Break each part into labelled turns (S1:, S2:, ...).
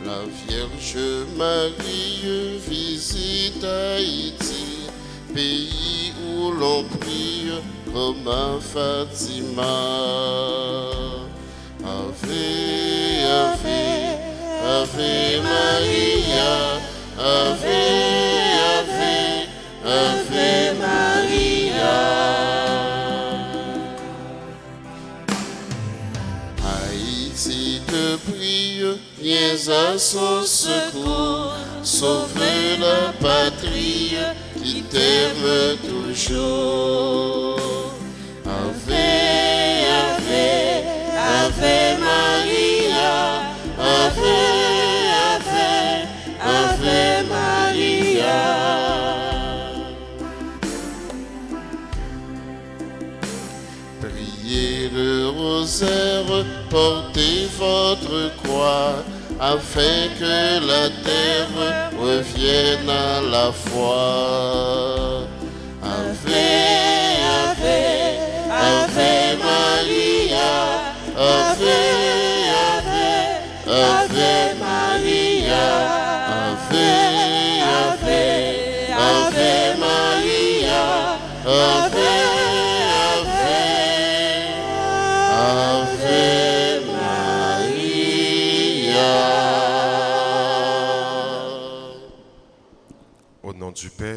S1: La Vierge Marie visite Haïti, pays où l'on prie comme à Fatima. Ave, Ave, Ave Maria, Ave, Ave, Ave Maria. Haïti te prie, viens à son secours, sauve la patrie qui t'aime toujours. Ave, Ave, Ave Maria, Ave, Ave, Ave Maria. Priez le rosaire, portez votre croix, afin que la terre revienne à la foi. Ave, Ave, Ave Maria, Ave, Ave, Ave Maria, Ave, Ave, Ave Maria, Ave, Ave Maria.
S2: Au nom du Père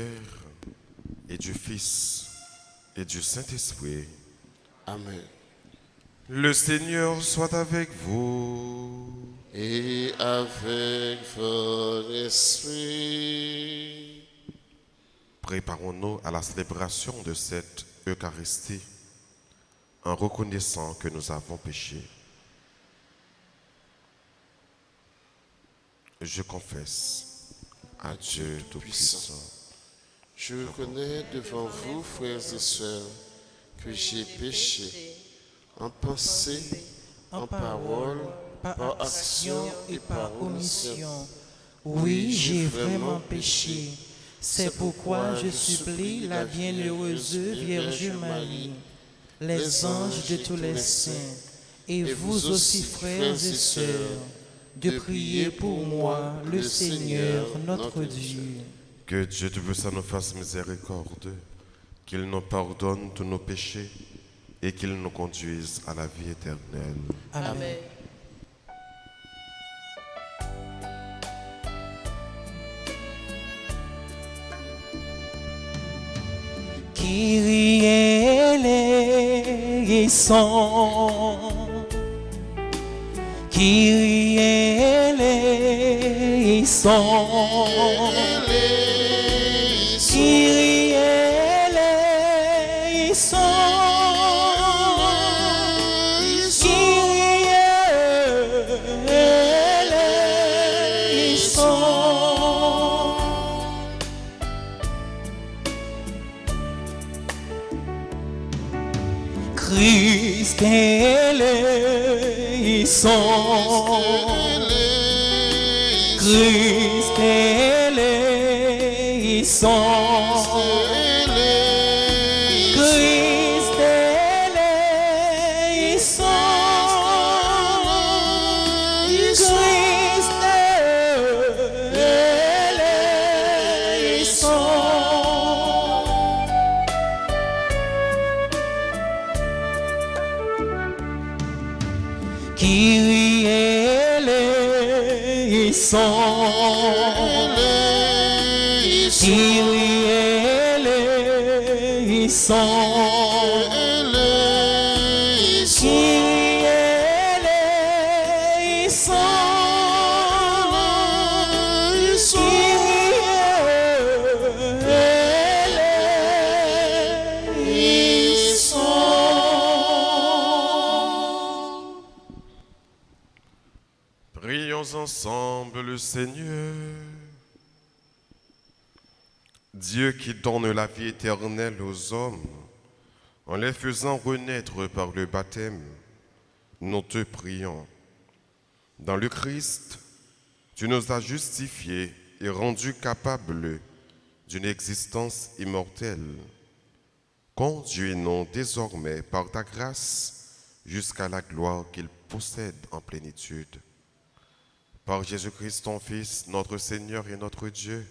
S2: et du Fils et du Saint-Esprit.
S1: Amen.
S2: Le Seigneur soit avec vous.
S1: Et avec votre esprit.
S2: Préparons-nous à la célébration de cette Eucharistie en reconnaissant que nous avons péché. Je confesse à Dieu Tout-Puissant.
S1: Je reconnais devant vous, frères et sœurs, que j'ai péché en pensée, en parole, par action et par omission.
S3: Oui, j'ai vraiment péché. C'est pourquoi je supplie la bienheureuse Vierge Marie, les anges de tous les saints, et vous aussi, frères et sœurs, de prier pour moi, le Seigneur, notre Dieu.
S2: Que Dieu Tout-Puissant nous fasse miséricorde, qu'il nous pardonne tous nos péchés et qu'il nous conduise à la vie éternelle.
S3: Amen. Kyrie eleison, Kyrie eleison, Kyrie eleison, Kyrie eleison. Christ eleison, Christ eleison, Christ eleison, Christ eleison. Kyrie eleison, Kyrie eleison, Kyrie
S2: Prions ensemble le Seigneur. Dieu qui donne la vie éternelle aux hommes, en les faisant renaître par le baptême, nous te prions. Dans le Christ, tu nous as justifiés et rendus capables d'une existence immortelle. Conduis-nous désormais par ta grâce jusqu'à la gloire qu'il possède en plénitude. Par Jésus-Christ, ton Fils, notre Seigneur et notre Dieu,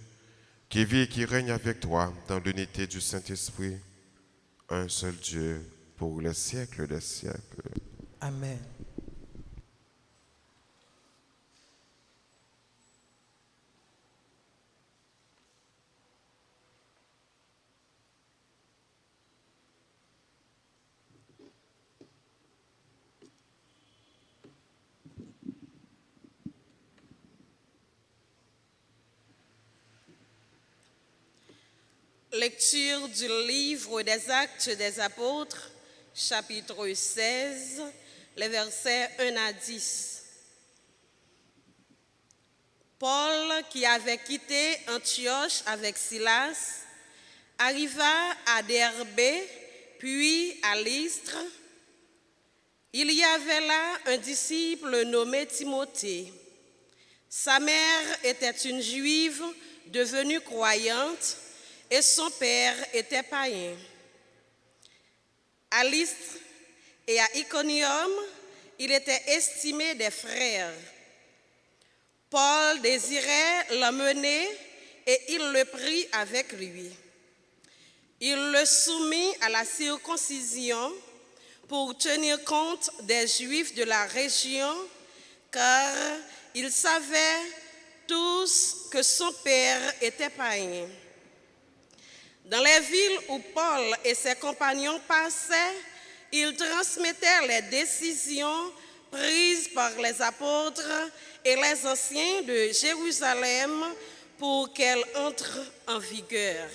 S2: qui vit et qui règne avec toi dans l'unité du Saint-Esprit, un seul Dieu, pour les siècles des siècles.
S3: Amen.
S4: Lecture du livre des Actes des Apôtres, chapitre 16, les versets 1 à 10. Paul, qui avait quitté Antioche avec Silas, arriva à Derbe, puis à Lystre. Il y avait là un disciple nommé Timothée. Sa mère était une juive devenue croyante, et son père était païen. À Lystre et à Iconium, il était estimé des frères. Paul désirait l'emmener et il le prit avec lui. Il le soumit à la circoncision pour tenir compte des Juifs de la région, car ils savaient tous que son père était païen. Dans les villes où Paul et ses compagnons passaient, ils transmettaient les décisions prises par les apôtres et les anciens de Jérusalem pour qu'elles entrent en vigueur.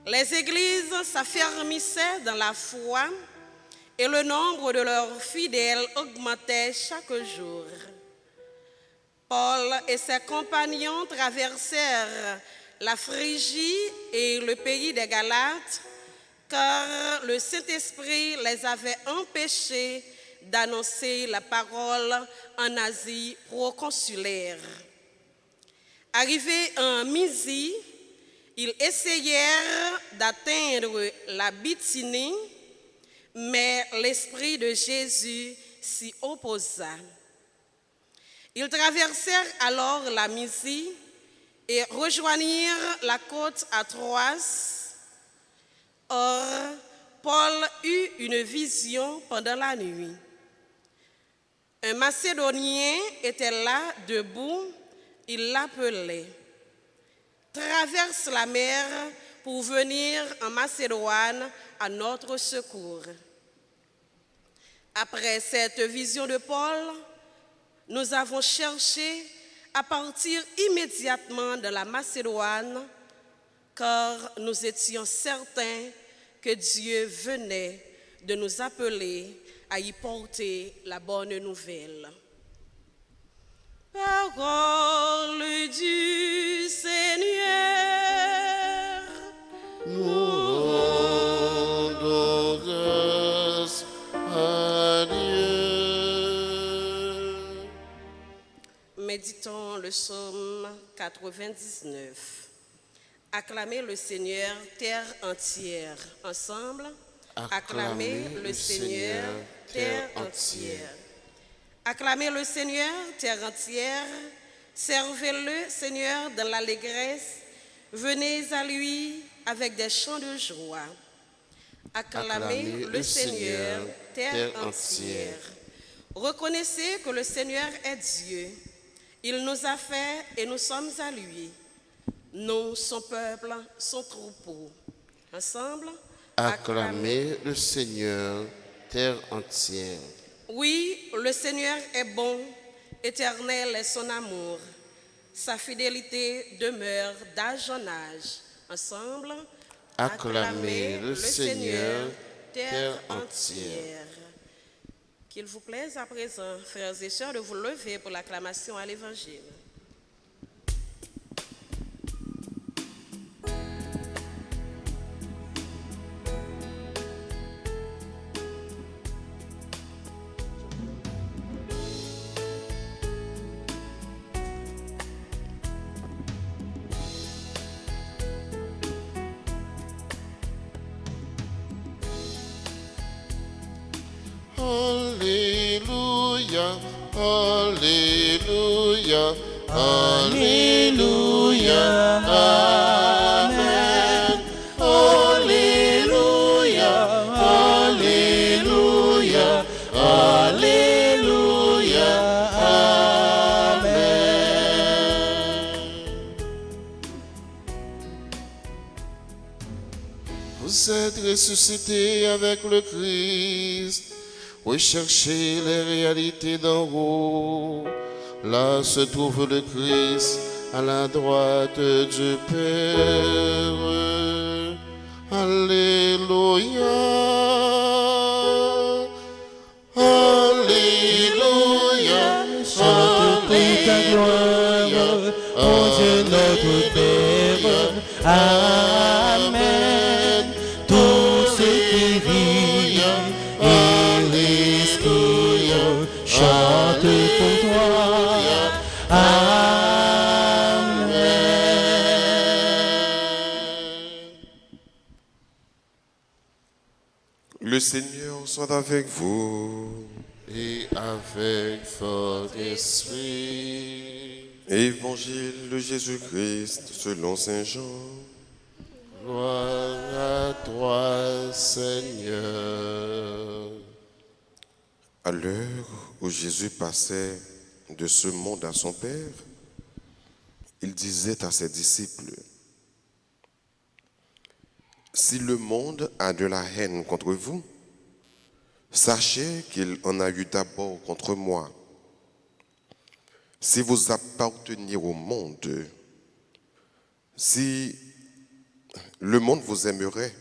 S4: Les églises s'affermissaient dans la foi et le nombre de leurs fidèles augmentait chaque jour. Paul et ses compagnons traversèrent la Phrygie et le pays des Galates, car le Saint-Esprit les avait empêchés d'annoncer la parole en Asie proconsulaire. Arrivés en Mysie, ils essayèrent d'atteindre la Bithynie, mais l'Esprit de Jésus s'y opposa. Ils traversèrent alors la Mysie et rejoignirent la côte à Troas. Or, Paul eut une vision pendant la nuit. Un Macédonien était là, debout, il l'appelait. Traverse la mer pour venir en Macédoine à notre secours. Après cette vision de Paul, nous avons cherché à partir immédiatement de la Macédoine, car nous étions certains que Dieu venait de nous appeler à y porter la bonne nouvelle. Parole du Seigneur.
S1: Nous rendons grâce à Dieu.
S4: Méditons le psaume 99. Acclamez le Seigneur, terre entière. Ensemble, acclamez le Seigneur, terre entière. Acclamez le Seigneur, terre entière. Servez-le, Seigneur, dans l'allégresse. Venez à lui avec des chants de joie. Acclamez le Seigneur, terre entière. Reconnaissez que le Seigneur est Dieu. Il nous a fait et nous sommes à lui. Nous, son peuple, son troupeau. Ensemble,
S1: Acclamez le Seigneur, terre entière.
S4: Oui, le Seigneur est bon, éternel est son amour. Sa fidélité demeure d'âge en âge. Ensemble,
S1: Acclamez le Seigneur, terre entière.
S4: Qu'il vous plaise à présent, frères et sœurs, de vous lever pour l'acclamation à l'Évangile.
S1: Alléluia,
S3: Alléluia, Amen. Alléluia, Alléluia, Alléluia, Amen.
S1: Vous êtes ressuscités avec le Christ. Recherchez les réalités d'en haut. Là se trouve le Christ à la droite du Père. Alléluia. Alléluia.
S3: Chante toute ta gloire, mon Dieu notre Père. Amen. Tout ce qui vit et respire chante pour toi. Amen.
S2: Le Seigneur soit avec vous.
S1: Et avec votre esprit.
S2: Évangile de Jésus-Christ selon Saint Jean.
S1: Gloire à toi, Seigneur.
S2: À l'heure où Jésus passait de ce monde à son Père, il disait à ses disciples, « Si le monde a de la haine contre vous, sachez qu'il en a eu d'abord contre moi. Si vous apparteniez au monde, si le monde vous aimerait,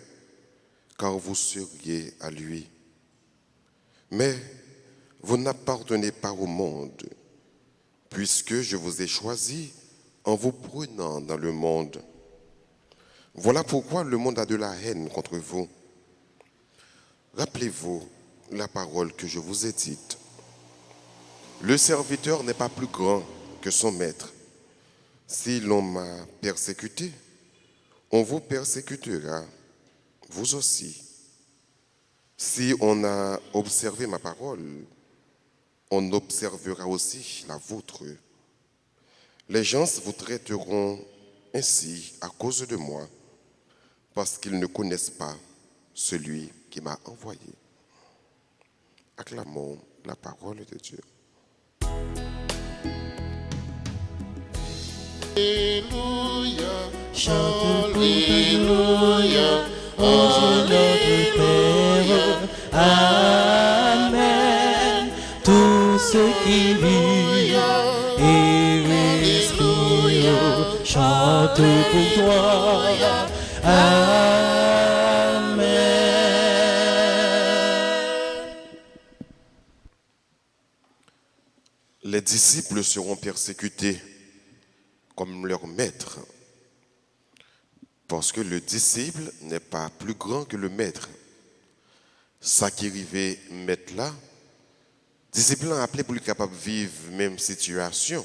S2: car vous seriez à lui. Mais vous n'appartenez pas au monde, puisque je vous ai choisi en vous prenant dans le monde. Voilà pourquoi le monde a de la haine contre vous. Rappelez-vous la parole que je vous ai dite. Le serviteur n'est pas plus grand que son maître. Si l'on m'a persécuté, on vous persécutera, vous aussi. Si on a observé ma parole, on observera aussi la vôtre. Les gens vous traiteront ainsi à cause de moi, parce qu'ils ne connaissent pas celui qui m'a envoyé. Acclamons la parole de Dieu.
S1: Alléluia,
S3: Chante Alléluia, ô Dieu notre Père. Amen. Tout ce qui vit et respire chante pour toi. Amen.
S2: Les disciples seront persécutés comme leur maître, parce que le disciple n'est pas plus grand que le maître. Ça qui arrivait maître là, disciple a appelé pour lui capable de vivre même situation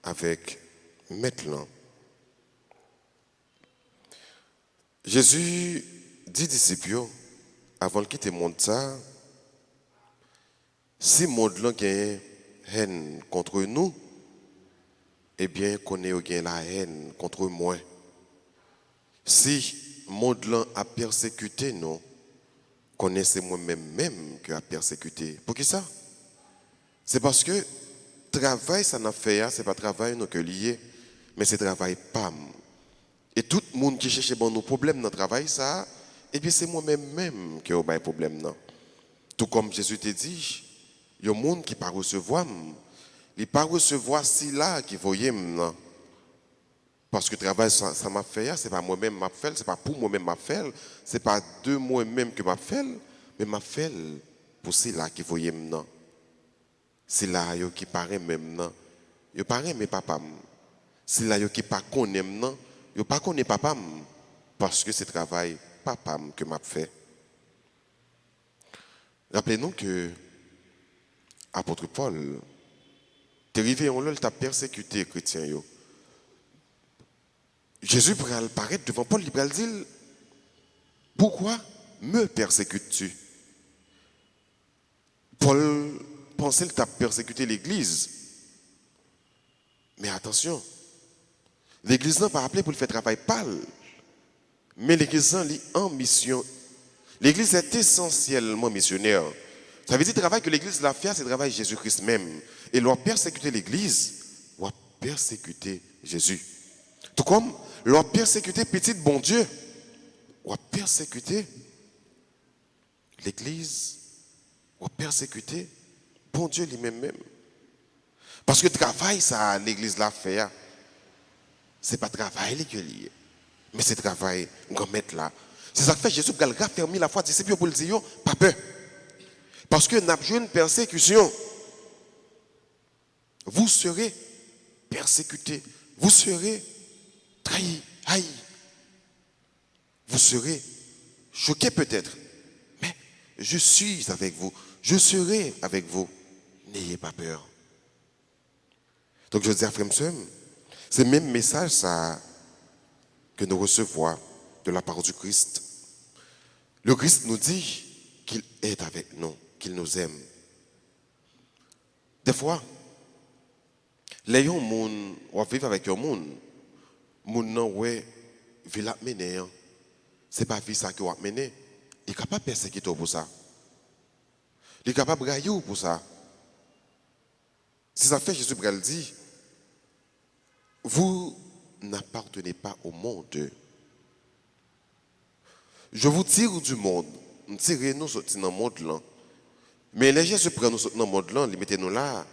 S2: avec maître là. Jésus dit disciples avant de quitter le monde ça, si le monde là a une haine contre nous, eh bien, qu'on ait la haine contre moi. Si le monde a persécuté nous, connaissez moi-même qui a persécuté. Pour qui ça? C'est parce que travail, ça n'a fait, c'est pas travail que lié, mais c'est travail PAM. Et tout le monde qui cherche nos problèmes dans le travail, ça, eh bien, c'est moi-même qui a des problèmes. Tout comme Jésus te dit, il y a des gens qui ne peuvent pas recevoir. Il ne peut pas recevoir si là qui voyait maintenant. Parce que le travail, ça m'a fait, ce n'est pas moi-même m'a fait, ce n'est pas pour moi-même m'a fait, ce n'est pas de moi-même que m'a fait, mais m'a fait pour c'est là qui voyait maintenant. C'est là qui paraît même non. Yo paraît mais papa. C'est là qui pas connaît maintenant, yo pas connaît papa parce que c'est travail papa que m'a fait. Rappelez-nous que apôtre Paul t'es arrivé en l'ol t'a persécuté chrétien yo. Jésus pral paraître devant Paul, il pral dire pourquoi me persécutes-tu? Paul pensé qu'il a persécuté l'église. Mais attention, l'église n'a pas appelé pour le faire travail pâle. Mais l'église est en mission. L'église est essentiellement missionnaire. Ça veut dire que le travail que l'église l'a fait, c'est le travail de Jésus-Christ même. Et l'on persécuter l'église, on persécuter Jésus. Tout comme l'on persécuter petit bon Dieu, on persécuter l'église, on persécuter bon Dieu lui-même. Parce que le travail, ça, l'église l'a fait, ce n'est pas le travail qui est lié, mais c'est le travail qu'on met là. C'est ça que fait Jésus qui a raffermi la foi des disciples pour le dire, pas peur. Parce que nous avons une persécution. Vous serez persécutés, vous serez trahis, haïs. Vous serez choqués peut-être, mais je suis avec vous, je serai avec vous. N'ayez pas peur. Donc je dis à frère Msem, c'est le même message ça, que nous recevons de la part du Christ. Le Christ nous dit qu'il est avec nous, qu'il nous aime. Des fois, les gens on vivre avec un monde, non ouais, vil a mené. C'est pas vie ça qui va mener. Il est capable de persécuter pour ça. Il est capable de railler pour ça. Si ça fait Jésus le dit, vous n'appartenez pas au monde. Je vous tire du monde. Tirez-nous sortir dans le monde là. Mais les Jésus prennent nous sortir dans le monde là, les mettez-nous là.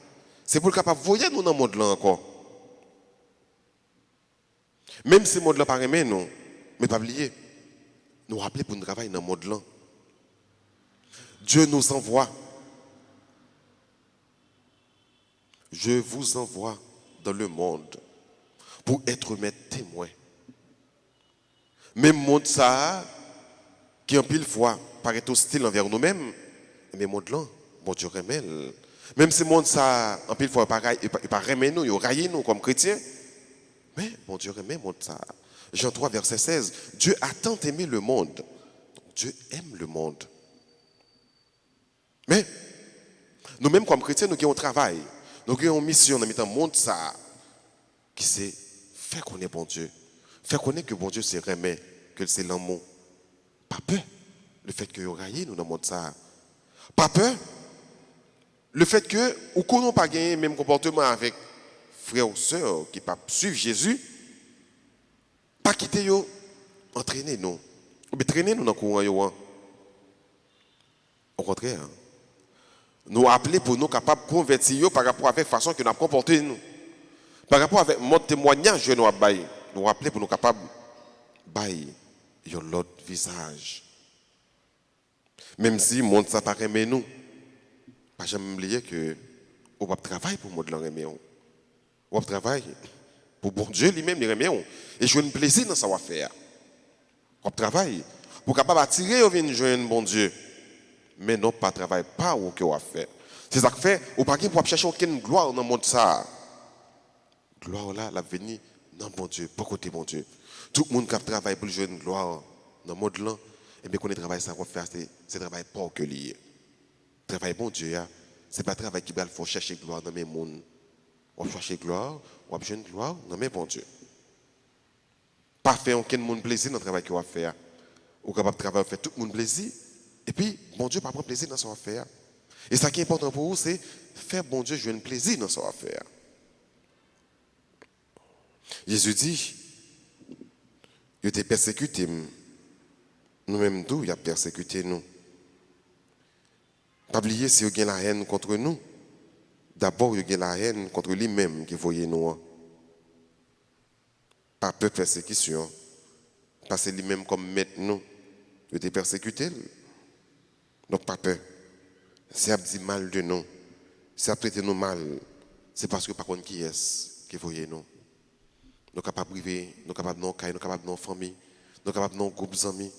S2: C'est pour le capable de voyer nous dans le monde là encore. Même si le monde là pas aimé nous, mais pas oublier. Nous rappeler pour nous travailler dans le monde là. Dieu nous envoie. Je vous envoie dans le monde pour être mes témoins. Même monde ça, qui en pile fois paraît hostile envers nous-mêmes, mais monde là, bon Dieu remet. Même si monde ça, en pile fois, il pas remet nous, il raille nous comme chrétiens, mais bon Dieu remet monde ça. Jean 3, verset 16, Dieu a tant aimé le monde. Dieu aime le monde. Mais, nous-mêmes comme chrétiens, nous avons un travail. Nous avons une mission dans le monde ça, qui c'est faire connaître bon Dieu. Faire connaître que bon Dieu c'est remet, que c'est l'amour. Pas peur. Le fait que vous raillez nous dans le monde ça. Pas peur. Le fait que nous ne connaissons pas gagner le même comportement avec frères ou sœurs qui ne suivent Jésus. Pas quitter yo, entraîner nous. Ou bien traîner nous dans le courant. Au contraire. Nous appeler pour nous capables de convertir par rapport à la façon que nous avons comporté nous. Par rapport avec mon témoignage que nous avons baillé. Nous appeler pour nous capables de bailler l'autre visage. Même si le monde s'apparaît mais nous, pas jamais oublier que on va travailler pour le monde l'aimer. On va travailler pour bon Dieu lui-même l'aimer. Et je un plaisir dans ça faire. On va travailler pour capable attirer au vin joindre bon Dieu. Mais non pas travailler pas au que on va faire. C'est ça que fait ou pas pour chercher aucune gloire dans le monde ça. Gloire là la venir dans bon Dieu, pas côté bon Dieu. Tout le monde qui travaille pour le joindre gloire dans le monde là, et bien qu'on travaille ça qu'on fait c'est travail pas que lié. Travail bon Dieu c'est pas travail qui va faut chercher gloire dans mes mondes. On va chercher gloire, on va joindre gloire dans mes bon Dieu. Pas faire aucun monde plaisir dans le travail qu'on va faire. Ou capable de travailler faire tout le monde plaisir. Et puis, bon Dieu pas prendre plaisir dans son affaire. Et ça qui est important pour vous, c'est faire bon Dieu jouer un plaisir dans son affaire. Jésus dit, il était persécuté. Nous-mêmes, d'où il a persécuté nous. Pas oublier si il y a la haine contre nous. D'abord, il y a la haine contre lui-même qui voyait nous. Pas peur de persécution. Parce que lui-même comme maître nous. Il était persécuté. Donc, pas peur. Si elle dit mal de nous, si elle traite nous mal, c'est parce que par contre, qui est-ce qui voyait nous? Nous sommes capables de priver, nous sommes capables de nous cailler, nous sommes capables de nous famille, nous sommes capables de nous groupes d'amis.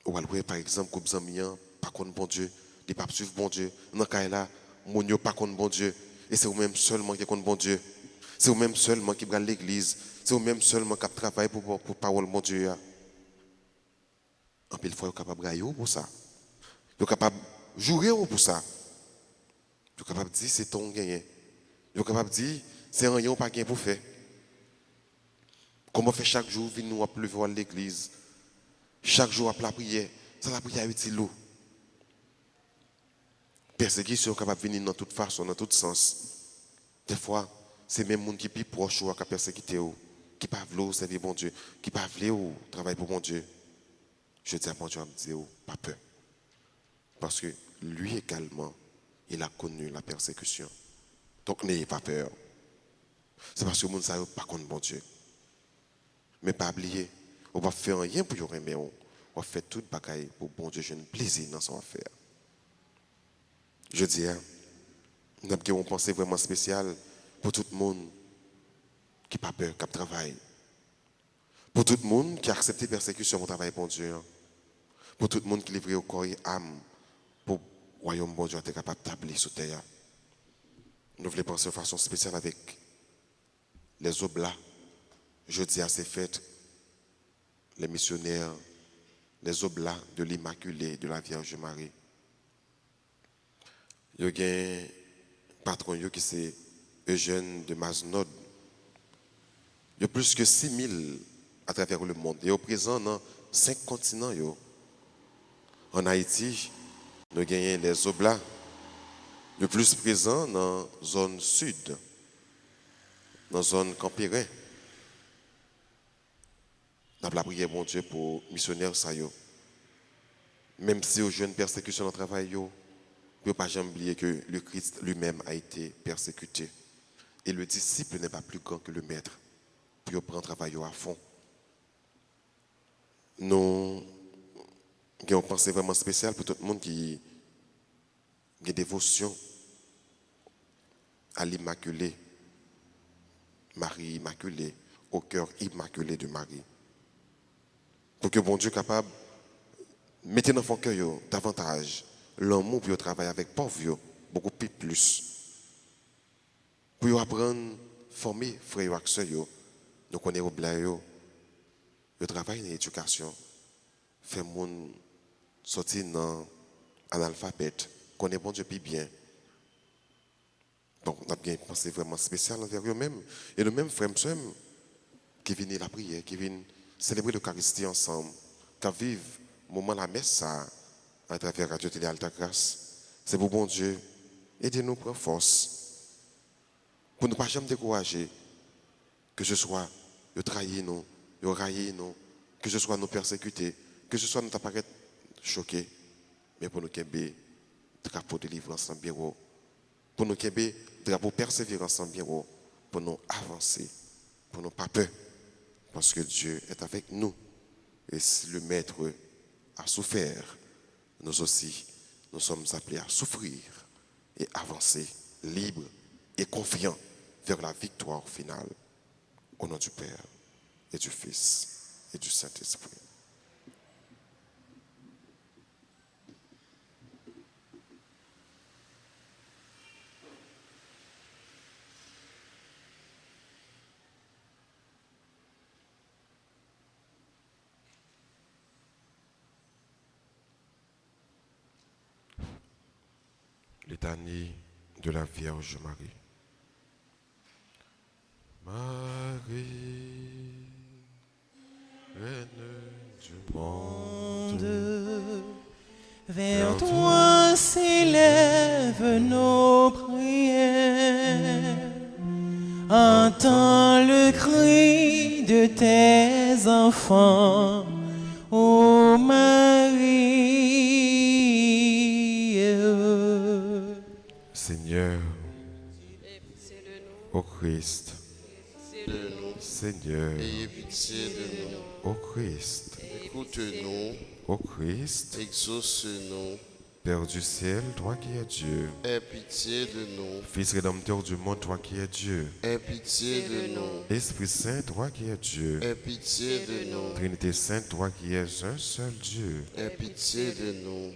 S2: Ou alors, par exemple, groupes d'amis, pas contre bon Dieu, ils ne pas suivre bon Dieu. Dans ce cas-là, mon Dieu pas contre bon Dieu. Et c'est vous-même seulement qui est contre bon Dieu. C'est vous-même seulement qui va à l'église. C'est vous-même seulement qui travaille pour parole de mon Dieu. En pile fois, vous êtes capable de gagner pour ça. Vous êtes capable de jouer pour ça. Vous êtes capable de dire c'est ton gagné. Vous êtes capable de dire c'est rien pas gain pour faire. Comment faire chaque jour, venir nous à pleuvoir à l'église. Chaque jour à la prière. Ça la prière est utile. Persécution est capable de venir dans toute façon, dans tout sens. Des fois, c'est même les gens qui sont plus proches qui persécutent, qui ne peuvent pas servir bon Dieu, qui ne peuvent pas travailler pour bon Dieu. Je dis à mon Dieu, pas peur. Parce que lui également, il a connu la persécution. Donc n'ayez pas peur. C'est parce que les gens ne savent pas contre bon Dieu. Mais pas oublier, on va faire rien pour y remettre. On va faire tout le bagaille pour bon Dieu. J'ai un plaisir dans son affaire. Je dis, nous avons une pensée vraiment spéciale pour tout le monde qui n'a pas peur, qui travaille. Pour tout le monde qui a accepté la persécution pour travailler pour Dieu. Pour tout le monde qui livre au corps et âme pour le royaume bon Dieu être capable d'établir sur terre. Nous voulons penser de façon spéciale avec les oblats. Jeudi à ces fêtes, les missionnaires, les oblats de l'Immaculée de la Vierge Marie. Il y a un patron qui c'est Eugène de Mazenod. Il y a plus que 6000 à travers le monde. Il est présent dans 5 continents. En Haïti, nous avons les oblats. Le plus présent dans la zone sud, dans la zone campérin. Nous avons prié bon Dieu pour les missionnaires. Même si aux jeunes persécutions dans le travail, il ne faut pas jamais oublier que le Christ lui-même a été persécuté. Et le disciple n'est pas plus grand que le maître. Pour prendre le travail à fond. Nous avons une pensée vraiment spéciale pour tout le monde qui a une dévotion à l'Immaculée, Marie Immaculée, au cœur immaculé de Marie. Pour que bon Dieu soit capable de mettre dans son cœur davantage l'amour pour travailler avec pauvres, beaucoup plus. Pour apprendre à former frères et sœurs, nous connaissons le travail dans l'éducation, fait mon sortir dans l'analphabète, connaît bon Dieu plus bien. Donc, on a bien pensé vraiment spécial envers eux-mêmes. Et le même frère qui vient la prière, qui vient célébrer l'Eucharistie ensemble, qui vivent le moment de la messe à travers Radio Télé Alta Grâce. C'est pour bon Dieu, aidez-nous à prendre force. Pour ne pas jamais décourager, que ce soit de trahir nous, de railler nous, que ce soit nous persécuter, que ce soit nous apparaître choqués, mais pour nous qu'il y ait drapeau de délivrance en bureau, pour nous qu'il y ait drapeau persévérance en bureau, pour nous avancer, pour nous pas peur, parce que Dieu est avec nous. Et si le Maître a souffert, nous aussi, nous sommes appelés à souffrir et avancer libres et confiants vers la victoire finale. Au nom du Père et du Fils et du Saint-Esprit. Litanie de la Vierge Marie. Marie, reine du monde,
S3: vers toi s'élèvent nos prières. Entends le cri de tes enfants, ô Marie.
S2: Seigneur, ô Christ, Seigneur,
S1: ayez pitié de nous.
S2: ô Christ,
S1: Écoute-nous,
S2: ô Christ,
S1: exauce-nous,
S2: Père du ciel, toi qui es Dieu,
S1: aie pitié de nous,
S2: Fils rédempteur du monde, toi qui es Dieu,
S1: aie pitié de nous,
S2: Esprit Saint, toi qui es Dieu,
S1: aie pitié de nous,
S2: Trinité Sainte, toi qui es un seul Dieu,
S1: aie pitié de nous,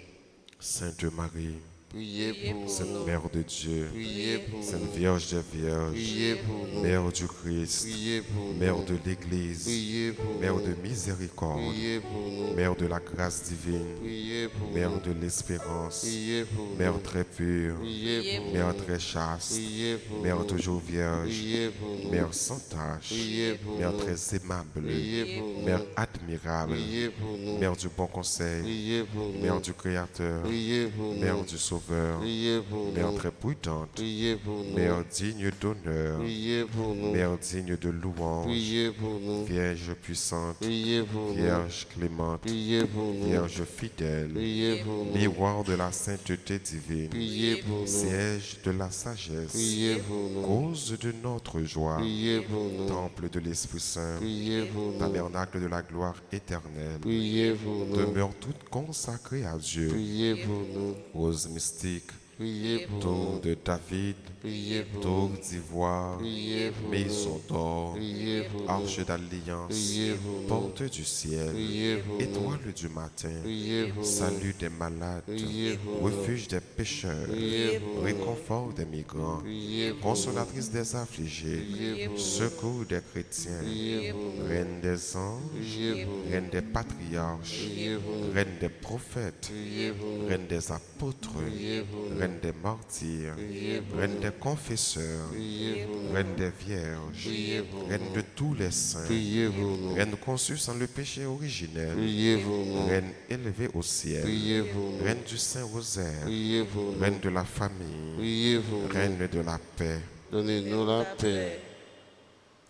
S2: Sainte Marie,
S1: Priez pour
S2: Sainte
S1: nous.
S2: Mère de Dieu,
S1: Priez pour
S2: Sainte
S1: nous.
S2: Vierge des Vierges,
S1: Priez pour nous.
S2: Mère du Christ,
S1: Priez pour nous.
S2: Mère de l'Église,
S1: Priez pour
S2: Mère
S1: nous.
S2: de miséricorde,
S1: Priez pour nous.
S2: Mère de la grâce divine,
S1: Priez pour
S2: Mère
S1: nous.
S2: de l'espérance,
S1: Priez pour nous.
S2: Mère très pure,
S1: Priez pour
S2: Mère
S1: nous.
S2: très chaste,
S1: Priez pour
S2: Mère
S1: nous.
S2: toujours vierge,
S1: Priez pour nous.
S2: Mère sans tache,
S1: Priez pour
S2: Mère
S1: nous.
S2: très aimable,
S1: Priez pour nous.
S2: Mère admirable,
S1: Priez pour nous.
S2: Mère du bon conseil,
S1: Priez pour nous.
S2: Mère du Créateur,
S1: Priez pour nous.
S2: Mère du Sauveur,
S1: Priez pour
S2: Mère
S1: nous.
S2: très prudente,
S1: Priez pour nous.
S2: Mère digne d'honneur,
S1: Priez pour nous.
S2: Mère digne de louange,
S1: Priez pour nous.
S2: Vierge puissante,
S1: Priez pour nous.
S2: Vierge clémente,
S1: Priez pour nous.
S2: Vierge fidèle,
S1: Priez pour nous.
S2: miroir de la sainteté divine,
S1: Priez pour nous.
S2: siège de la sagesse,
S1: Priez pour nous.
S2: cause de notre joie,
S1: Priez pour nous.
S2: temple de l'Esprit Saint,
S1: Priez pour nous.
S2: tabernacle de la gloire éternelle,
S1: Priez pour nous.
S2: demeure toute consacrée à Dieu,
S1: Priez pour nous.
S2: rose mystique,
S1: Priez pour
S2: tour
S1: nous.
S2: de David,
S1: Priez pour
S2: tour
S1: nous.
S2: d'ivoire,
S1: Priez pour
S2: maison d'or,
S1: Priez pour nous.
S2: arche d'alliance,
S1: Priez pour nous.
S2: porte du ciel,
S1: Priez pour nous.
S2: étoile du matin,
S1: Priez pour nous.
S2: salut des malades,
S1: Priez pour nous.
S2: refuge des pécheurs,
S1: Priez pour nous.
S2: réconfort des migrants,
S1: Priez pour
S2: consolatrice des affligés,
S1: Priez pour nous.
S2: secours des chrétiens,
S1: Priez pour nous.
S2: reine des anges,
S1: Priez pour nous.
S2: reine des patriarches,
S1: Priez pour nous.
S2: reine des prophètes,
S1: Priez pour nous.
S2: reine des apôtres,
S1: Priez pour nous.
S2: reine des martyrs,
S1: Priez pour
S2: reine des confesseurs,
S1: Priez pour nous.
S2: reine des vierges,
S1: Priez pour
S2: reine de tous les saints,
S1: Priez pour nous.
S2: reine conçue sans le péché originel,
S1: Priez pour nous.
S2: reine élevée au ciel,
S1: Priez pour nous.
S2: reine du Saint-Rosaire,
S1: Priez pour nous.
S2: reine de la famille,
S1: Priez pour nous.
S2: reine de la paix,
S1: Donnez-nous la paix.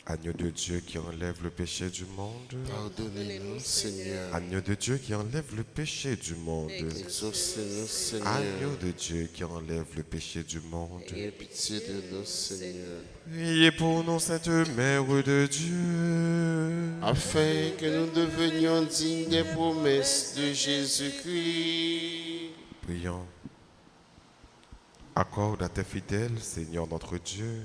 S2: agneau de Dieu qui enlève le péché du monde,
S1: Pardonnez-nous, Seigneur.
S2: agneau de Dieu qui enlève le péché du monde,
S1: Exaucez-nous, Seigneur.
S2: agneau de Dieu qui enlève le péché du monde.
S1: Ayez pitié de nous, Seigneur.
S2: Priez pour nous, Sainte Mère de Dieu,
S1: Afin que nous devenions dignes des promesses de Jésus-Christ.
S2: prions. Accorde à tes fidèles, Seigneur notre Dieu,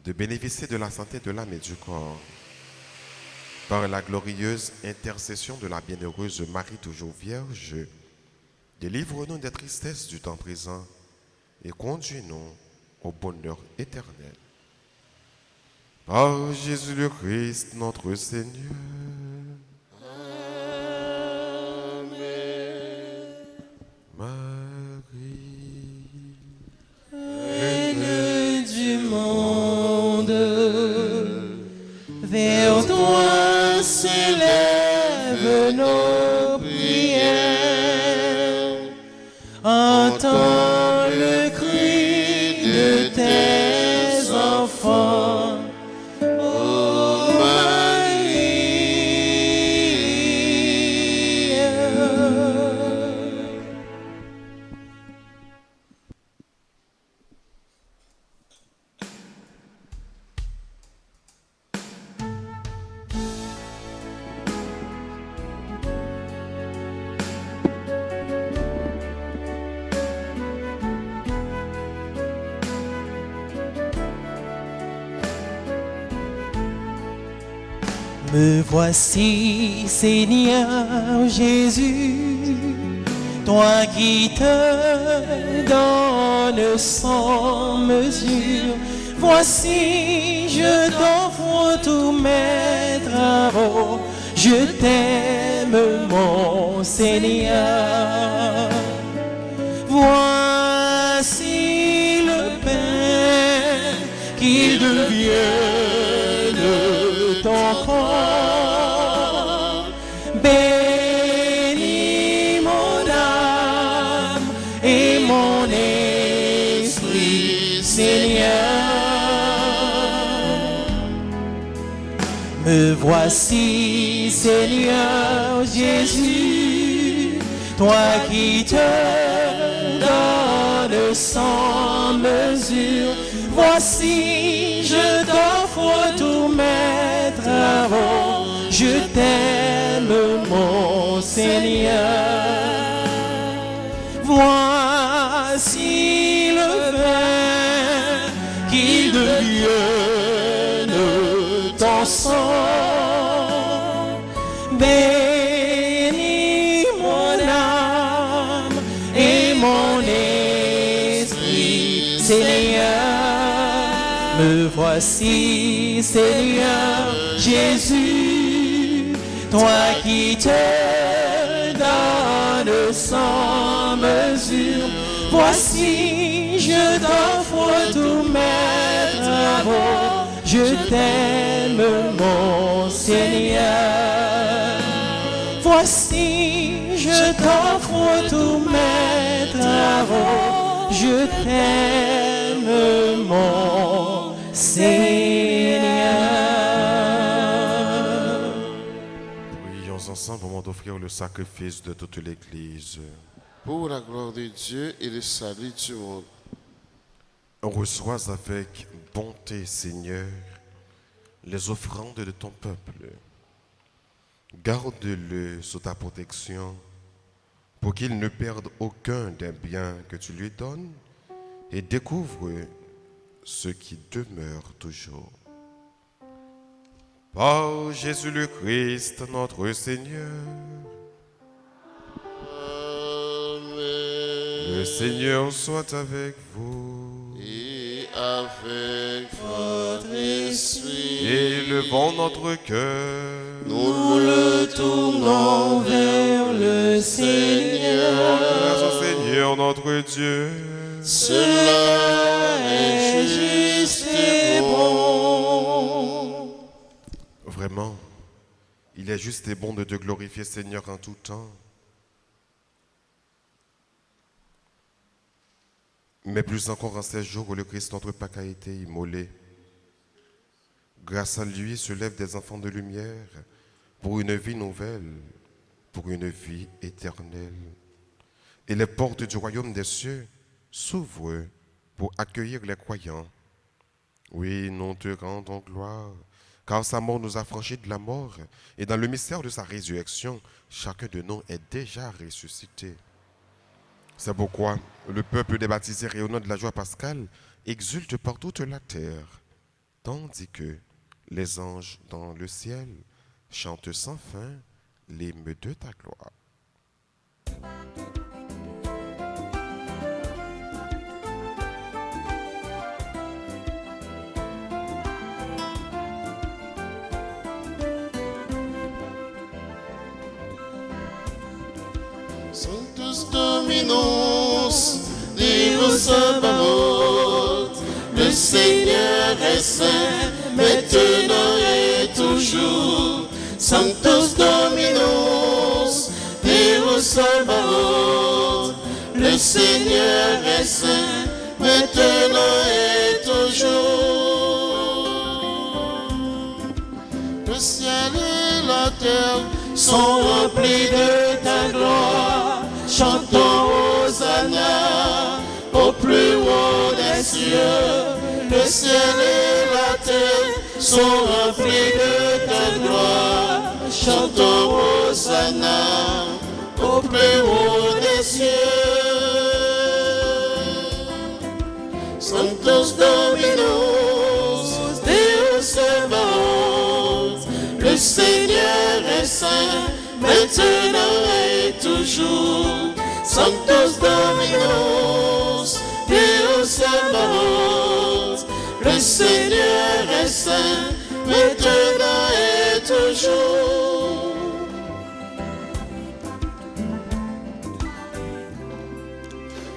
S2: de bénéficier de la santé de l'âme et du corps. Par la glorieuse intercession de la bienheureuse Marie toujours Vierge, délivre-nous des tristesses du temps présent et conduis-nous au bonheur éternel. Par Jésus le Christ, notre Seigneur. Marie,
S3: Reine du monde, vers toi s'élèvent nos prières. Entends le cri de tes enfants, ô Marie. Me voici, Seigneur Jésus, toi qui te donnes sans mesure. Voici, je t'offre tous mes travaux, je t'aime, mon Seigneur. Voici le pain qui devienne ton corps. Bénis mon âme et mon esprit, Seigneur. Me voici, Seigneur Jésus, toi qui te donnes sans mesure. Voici, je t'offre tous mes travaux, je t'aime, mon Seigneur. Voici le vin qui devienne ton sang. Bénis mon âme et mon esprit, Voici, Seigneur Jésus, toi qui te donnes sans mesure. Voici, je t'offre tous mes travaux. Je t'aime, mon Seigneur. Voici, je t'offre tous mes travaux. Je t'aime, mon Seigneur.
S2: Prions ensemble au moment d'offrir le sacrifice de toute l'Église.
S1: Pour la gloire de Dieu et le salut du monde.
S2: Reçois avec bonté, Seigneur, les offrandes de ton peuple. Garde-le sous ta protection pour qu'il ne perde aucun des biens que tu lui donnes et découvre ce qui demeure toujours. Par Jésus le Christ, notre Seigneur.
S1: Amen.
S2: Le Seigneur soit avec vous.
S1: Et avec votre esprit.
S2: Élevons notre cœur.
S1: Nous le tournons vers le
S2: Grâce
S1: Seigneur.
S2: au Seigneur notre Dieu.
S1: Cela est juste et bon.
S2: Vraiment, il est juste et bon de te glorifier, Seigneur, en tout temps. Mais plus encore en ces jours où le Christ, notre Pâque, a été immolé. Grâce à lui se lèvent des enfants de lumière pour une vie nouvelle, pour une vie éternelle. Et les portes du royaume des cieux s'ouvrent pour accueillir les croyants. Oui, nous te rendons gloire, car sa mort nous a franchis de la mort, et dans le mystère de sa résurrection, chacun de nous est déjà ressuscité. C'est pourquoi le peuple des baptisés rayonnant de la joie pascale exulte par toute la terre, tandis que les anges dans le ciel chantent sans fin l'hymne de ta gloire.
S1: Sanctus Dominus, Deus Sabaoth, le Seigneur est saint, maintenant et toujours. Sanctus Dominus, Deus Sabaoth, le Seigneur est saint, maintenant et toujours. Le ciel et la terre sont remplis de ta gloire. Chantons Hosanna au plus haut des cieux. Le ciel et la terre sont remplis de ta gloire. Chantons Hosanna au plus haut des cieux. Sanctus Dominus, Deus Sabaoth, le Seigneur est saint, maintenant et toujours. Sanctus Dominus, Deus Sabaoth, le Seigneur est saint, maintenant et toujours.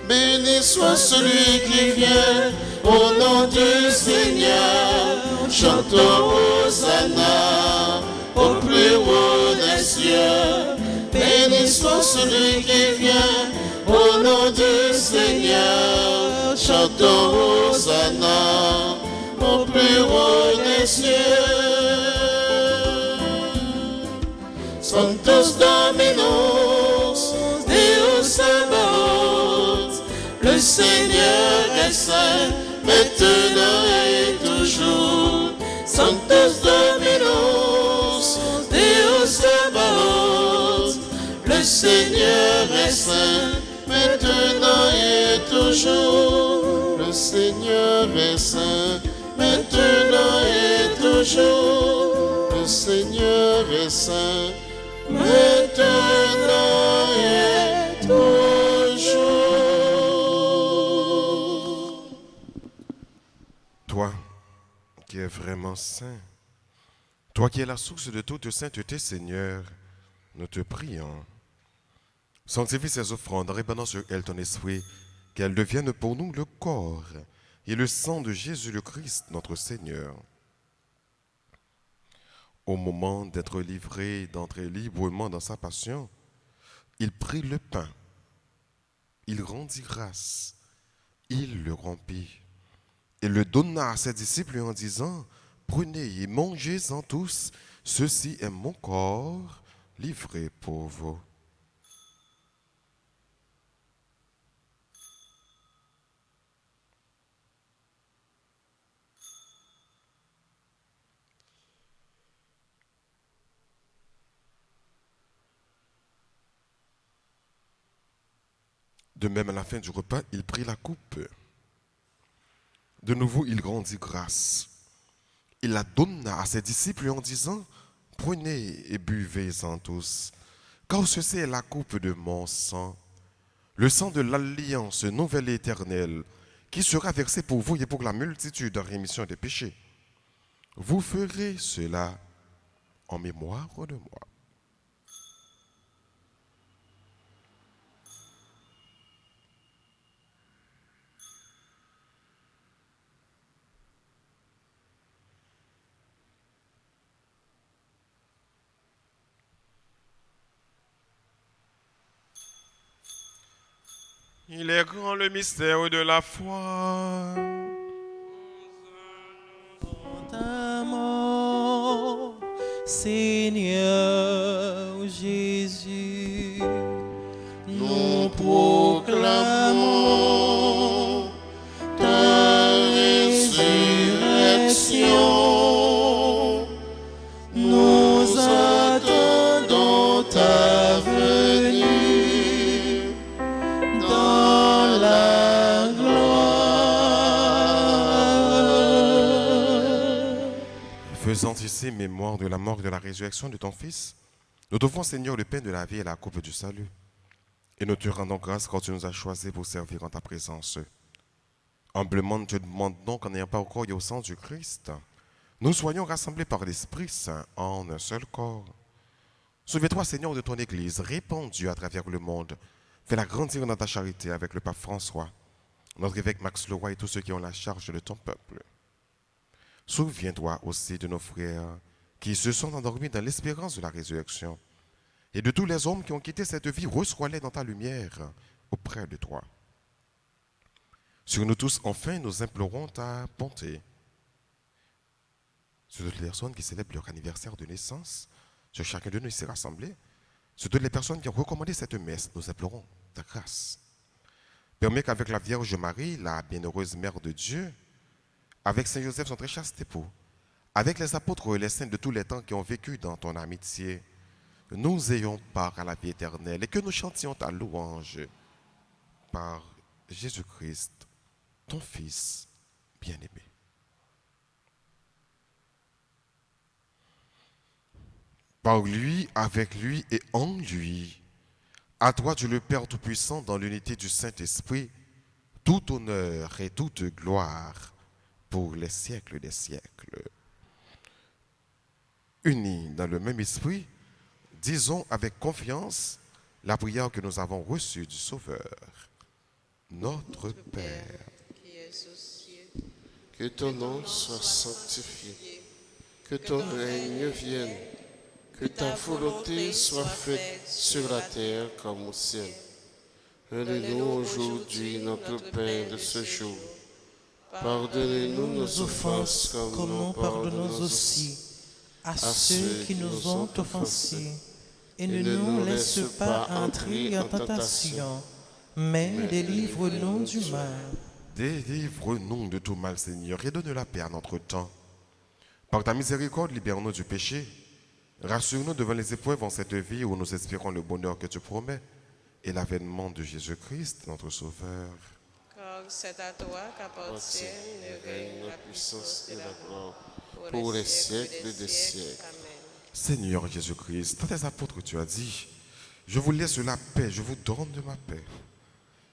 S1: Béni soit celui qui vient au nom du Seigneur. Chantons Hosanna au plus haut des cieux. Béni soit celui qui vient au nom du Seigneur. Chantons Hosanna au plus haut des cieux. Sanctus Dominus, Deus Sabaoth, le Seigneur est saint, maintenant et toujours. Sanctus Dominus, Deus Sabaoth, le Seigneur est saint, maintenant et toujours. Le Seigneur est saint, maintenant et toujours. Le Seigneur est saint, maintenant et toujours.
S2: Toi es vraiment saint. Toi qui es la source de toute sainteté, Seigneur, nous te prions. Sanctifie ces offrandes en répandant sur elles ton esprit, qu'elles deviennent pour nous le corps et le sang de Jésus le Christ, notre Seigneur. Au moment d'être livré, d'entrer librement dans sa passion, il prit le pain, il rendit grâce, il le rompit et le donna à ses disciples en disant, « Prenez et mangez-en tous, ceci est mon corps livré pour vous. » De même, à la fin du repas, il prit la coupe. De nouveau, il rendit grâce. Il la donna à ses disciples en disant, « Prenez et buvez-en tous, car ceci est la coupe de mon sang, le sang de l'alliance nouvelle et éternelle, qui sera versé pour vous et pour la multitude en rémission des péchés. Vous ferez cela en mémoire de moi. » Il est grand le mystère de la foi.
S3: Ta mort, Seigneur Jésus, nous proclamons ta résurrection. Nous attendons ta venue dans la gloire.
S2: Faisant ici mémoire de la mort et de la résurrection de ton Fils, nous t'offrons, Seigneur, le pain de la vie et la coupe du salut. Et nous te rendons grâce quand tu nous as choisis pour servir en ta présence. Humblement, nous te demandons qu'en n'ayant pas encore au sang du Christ, nous soyons rassemblés par l'Esprit Saint en un seul corps. Souviens-toi, Seigneur, de ton Église répandue à travers le monde. Fais-la grandir dans ta charité avec le pape François, notre évêque Max Leroy et tous ceux qui ont la charge de ton peuple. Souviens-toi aussi de nos frères qui se sont endormis dans l'espérance de la résurrection et de tous les hommes qui ont quitté cette vie. Reçois-les dans ta lumière auprès de toi. Sur nous tous, enfin, nous implorons ta bonté. Sur toutes les personnes qui célèbrent leur anniversaire de naissance, sur chacun de nous ici rassemblés, sur toutes les personnes qui ont recommandé cette messe, nous implorons ta grâce. Permets qu'avec la Vierge Marie, la bienheureuse Mère de Dieu, avec Saint Joseph, son très chaste époux, avec les apôtres et les saints de tous les temps qui ont vécu dans ton amitié, nous ayons part à la vie éternelle et que nous chantions ta louange par Jésus-Christ, ton Fils bien-aimé. Par lui, avec lui et en lui, à toi, Dieu le Père Tout-Puissant, dans l'unité du Saint-Esprit, tout honneur et toute gloire pour les siècles des siècles. Unis dans le même esprit, disons avec confiance la prière que nous avons reçue du Sauveur. Notre Père,
S4: qui es aux cieux,
S1: que ton nom soit sanctifié, que ton règne vienne, que ta volonté soit faite sur la terre comme au ciel. Donne-nous aujourd'hui notre pain de ce jour. Pardonnez-nous nos offenses comme nous pardonnons aussi
S3: à ceux qui nous ont offensés. Et ne nous laisse pas entrer en tentation, mais délivre-nous du mal.
S2: délivre-nous de tout mal, Seigneur, et donne la paix à notre temps. Par ta miséricorde, libère-nous du péché. Rassure-nous devant les épreuves en cette vie où nous espérons le bonheur que tu promets et l'avènement de Jésus-Christ, notre Sauveur.
S4: car c'est à toi qu'appartient le règne, la puissance et la gloire
S1: pour les siècles des siècles.
S4: Amen.
S2: Seigneur Jésus-Christ, dans tes apôtres, tu as dit, je vous laisse la paix, je vous donne de ma paix.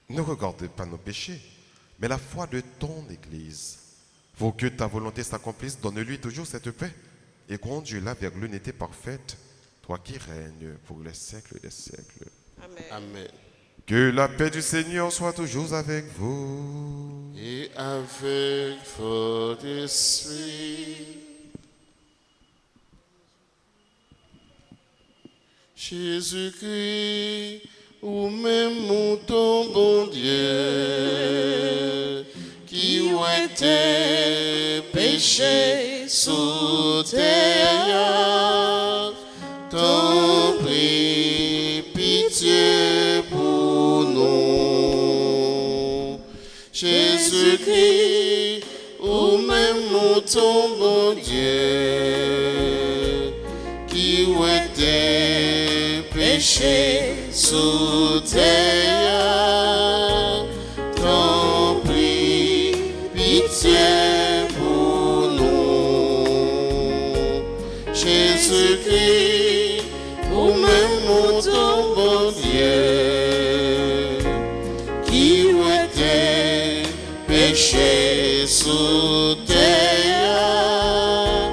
S2: Ne regarde pas nos péchés, mais la foi de ton Église. Pour que ta volonté s'accomplisse, donne-lui toujours cette paix et conduis-la vers l'unité parfaite, toi qui règnes pour les siècles des siècles.
S4: Amen.
S1: Amen.
S2: Que la paix du Seigneur soit toujours avec vous.
S1: Et avec votre esprit. Jésus-Christ, ou même mon ton bon Dieu, qui ôtait péché sous terre, t'en prie pitié pour nous. Jésus-Christ, ou même mon ton bon Dieu, qui ôtait péché sous terre, t'en prie pitié pour nous. Jésus-Christ, ou même mon ton bon Dieu, qui ôtait péché sous terre,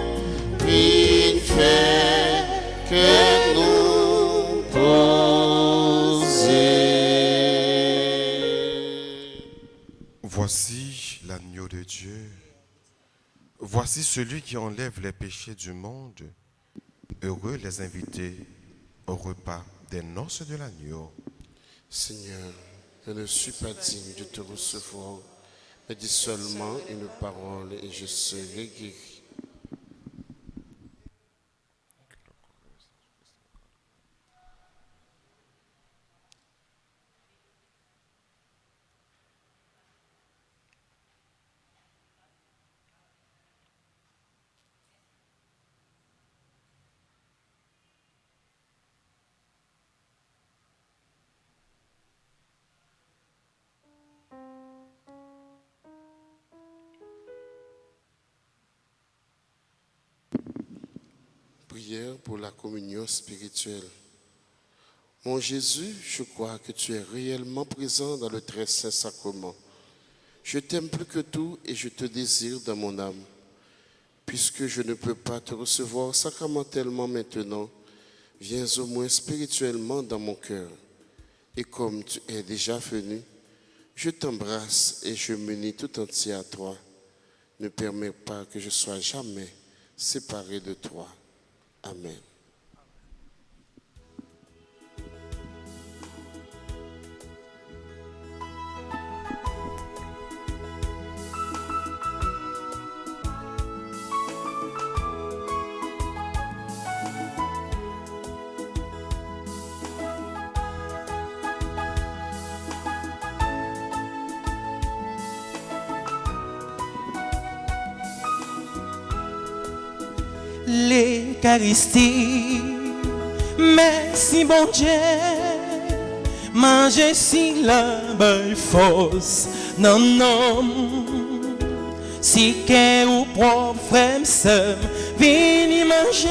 S1: puis fait que nous poser.
S2: Voici l'agneau de Dieu. Voici celui qui enlève les péchés du monde. Heureux les invités au repas des noces de l'agneau.
S1: Seigneur, je ne suis pas digne de te recevoir, mais dis seulement une parole et je serai guéri. Prière pour la communion spirituelle. Mon Jésus, je crois que tu es réellement présent dans le très saint sacrement. Je t'aime plus que tout et je te désire dans mon âme. Puisque je ne peux pas te recevoir sacramentellement maintenant, viens au moins spirituellement dans mon cœur. Et comme tu es déjà venu, je t'embrasse et je m'unis tout entier à toi. Ne permets pas que je sois jamais séparé de toi. Amen.
S3: L'Eucharistie, merci bon Dieu, manger si la belle force, non, non, si qu'est ou propre frère, vini manger,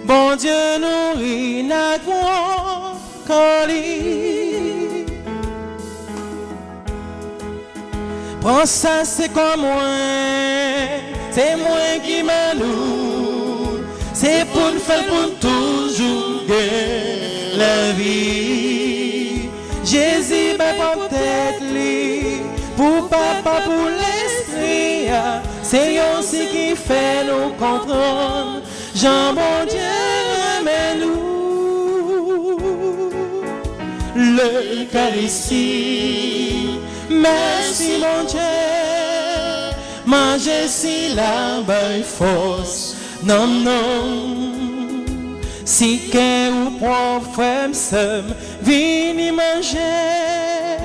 S3: bon Dieu nourrit la gloire, colis. Prends ça, c'est comme moi. C'est moi qui m'alloue, c'est pour le faire pour toujours gagner la vie. Jésus m'a pour tête li, pour papa, pour l'esprit, c'est aussi qui fait nous comprendre. Jean bon Dieu, mais nous, l'Eucharistie, merci mon Dieu. Manger si la belle force, non, non. Si qu'est ou prend frère, vini manger.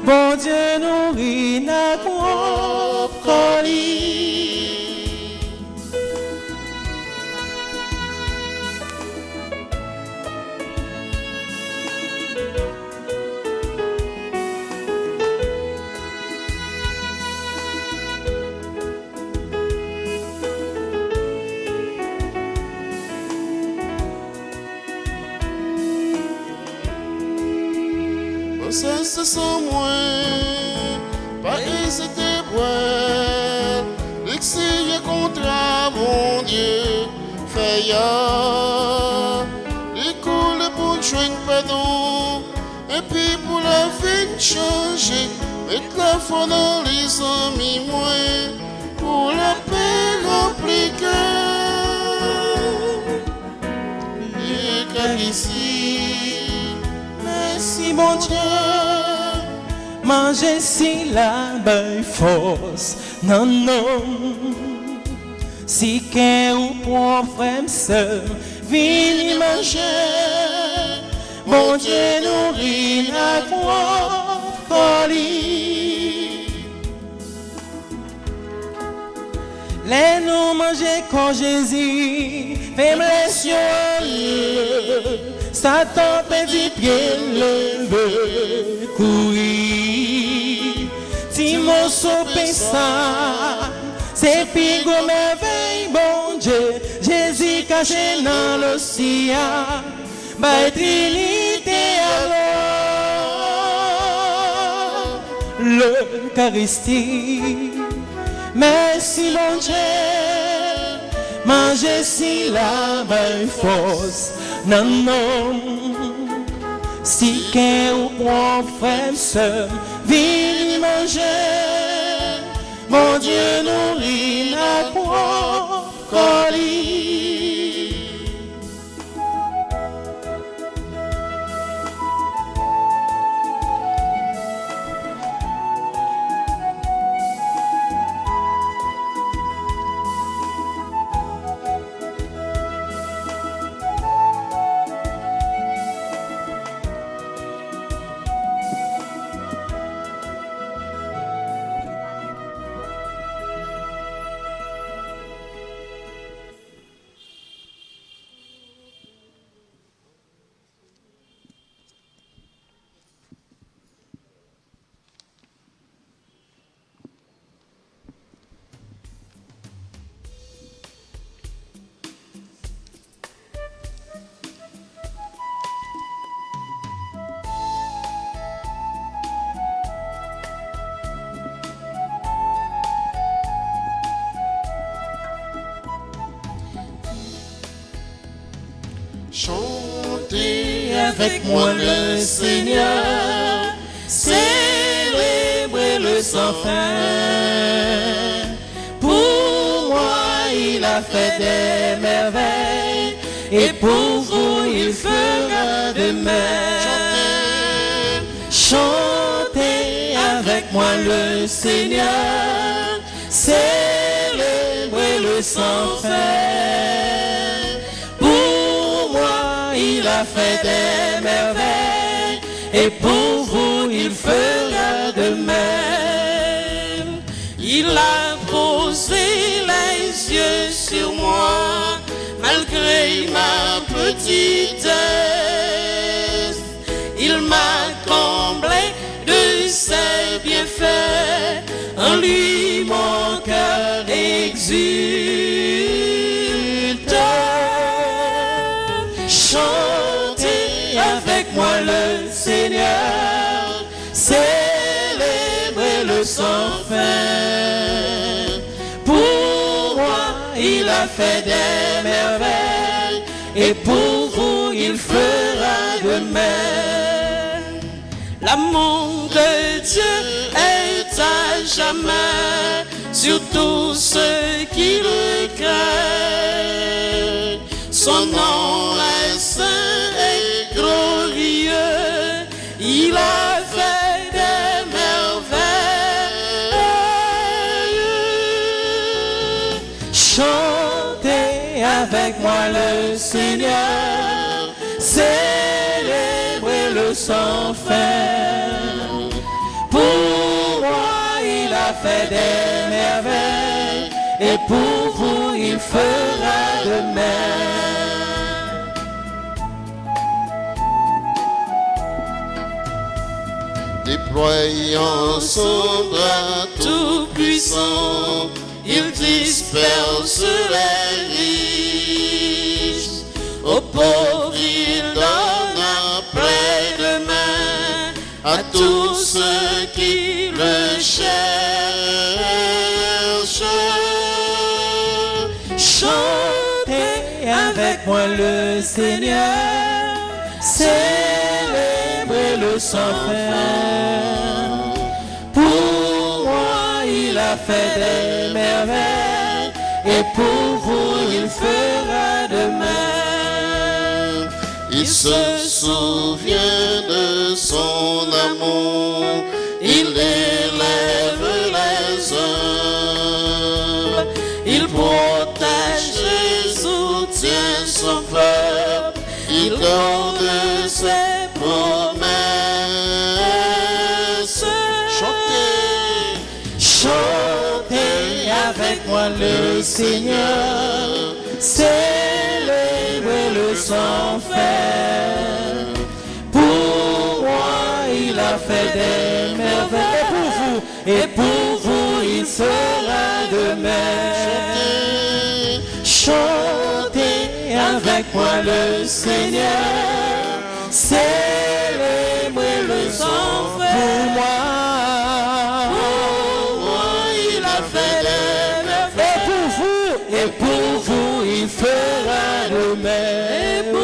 S3: Bon Dieu nourrit la propre colis.
S1: Ça, ce sont moi, pas hésiter, moi. péaya, l'école pour joindre pardon, et puis pour la vie changer, mettre la foi dans les amis moins, pour la paix remplir cœur. Et ici,
S3: merci mon Dieu, manger si la belle force, non, non. Si qu'un ou pour frère seul, vini manger, mon Dieu nourrit la folie. Les nous manger quand Jésus fait les cieux, Satan perdit pied levé, courir, Timon saupe ça. C'est pigo merveille, bon Dieu, Jésus caché dans l'océan, by Trinité alors, l'Eucharistie. Merci mon Dieu, manger si la belle force, non, non. Si qu'un ou bon frère seul, viens manger. Mon Dieu nourrit la colis.
S1: Chantez
S3: Avec moi le Seigneur, célébrez le sans fin. Pour moi il a fait des merveilles, et pour vous il fera de même. Chantez avec moi le Seigneur, célébrez le sans fin. Il a fait des merveilles, et pour vous il fera de même. Il a posé les yeux sur moi, malgré ma petitesse. Il m'a comblé de ses bienfaits, en lui mon cœur exulte. Chantez avec moi le Seigneur, célébrez le sans fin. Pour moi il a fait des merveilles, et pour vous il fera de même. L'amour de Dieu est à jamais sur tous ceux qui le craignent. Son nom est saint et glorieux, il a fait des merveilles. Chantez avec moi le Seigneur, célébrez le sans fin. Pour moi il a fait des merveilles, et pour vous il fera de même.
S1: Déployant son bras tout-puissant, il disperse les riches. Aux pauvres il donne un plein de main, à tous ceux qui le cherchent.
S3: Chantez avec le Seigneur, célébrez-le sans fin. Pour moi, il a fait des merveilles, et pour vous, il fera de même.
S1: Il se souvient de son amour, il élève les hommes, il protège et soutient son peuple, il garde ses promesses. Chantez,
S3: Chantez avec moi le Seigneur, célébrez-le sans fin. Pour moi, il a fait des merveilles, et pour vous, il fera de même. Chantez avec moi le Seigneur, célébrez-le sans fin. Pour moi, il a fait des merveilles, et pour vous, il fera de même.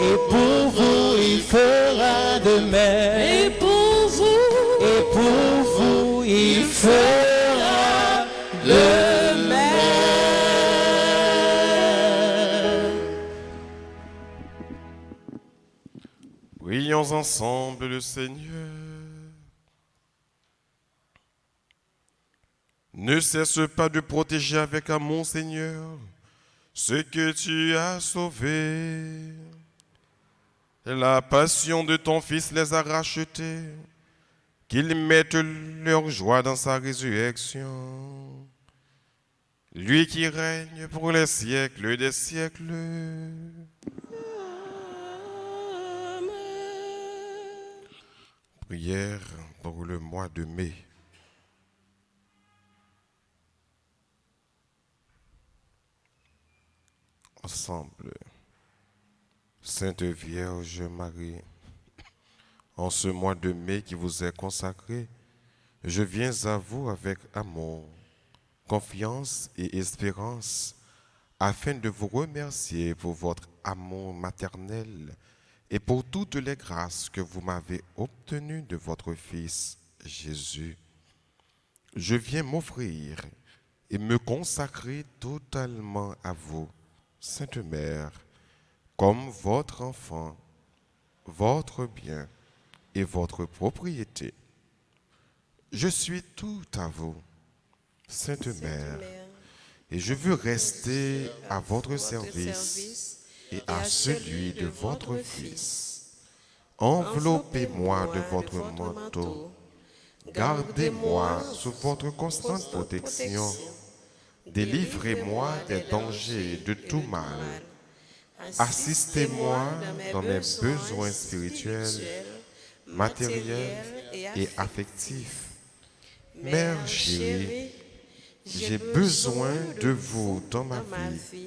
S3: Et pour vous, il fera de même. Et pour vous, il fera de même.
S2: Prions ensemble le Seigneur. Ne cesse pas de protéger avec amour, Seigneur, ce que tu as sauvé. La passion de ton Fils les a rachetés, qu'ils mettent leur joie dans sa résurrection. Lui qui règne pour les siècles des siècles. Prière pour le mois de mai. Ensemble, Sainte Vierge Marie, en ce mois de mai qui vous est consacré, je viens à vous avec amour, confiance et espérance, afin de vous remercier pour votre amour maternel et pour toutes les grâces que vous m'avez obtenues de votre Fils Jésus. Je viens m'offrir et me consacrer totalement à vous, Sainte Mère, comme votre enfant, votre bien et votre propriété. Je suis tout à vous, Sainte Mère, et je veux rester à votre service et à celui de votre Fils. Enveloppez-moi de votre manteau, gardez-moi sous votre constante protection, délivrez-moi des dangers de tout mal. Assistez-moi dans mes besoins spirituels, matériels et affectifs. Mère chérie, j'ai besoin de vous dans ma vie,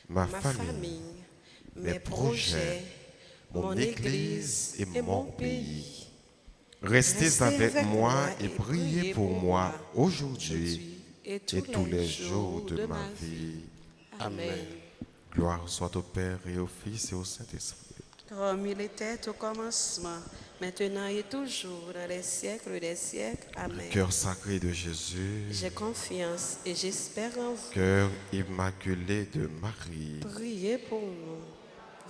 S2: ma famille, mes projets, mon Église et mon pays. Restez avec moi et priez pour moi aujourd'hui et tous les jours de ma vie.
S4: Amen.
S2: Gloire soit au Père et au Fils et au Saint-Esprit.
S4: Comme il était au commencement, maintenant et toujours, dans les siècles des siècles. Amen.
S2: Cœur sacré de Jésus,
S4: J'ai confiance et j'espère en vous.
S2: cœur immaculé de Marie,
S4: Priez pour nous.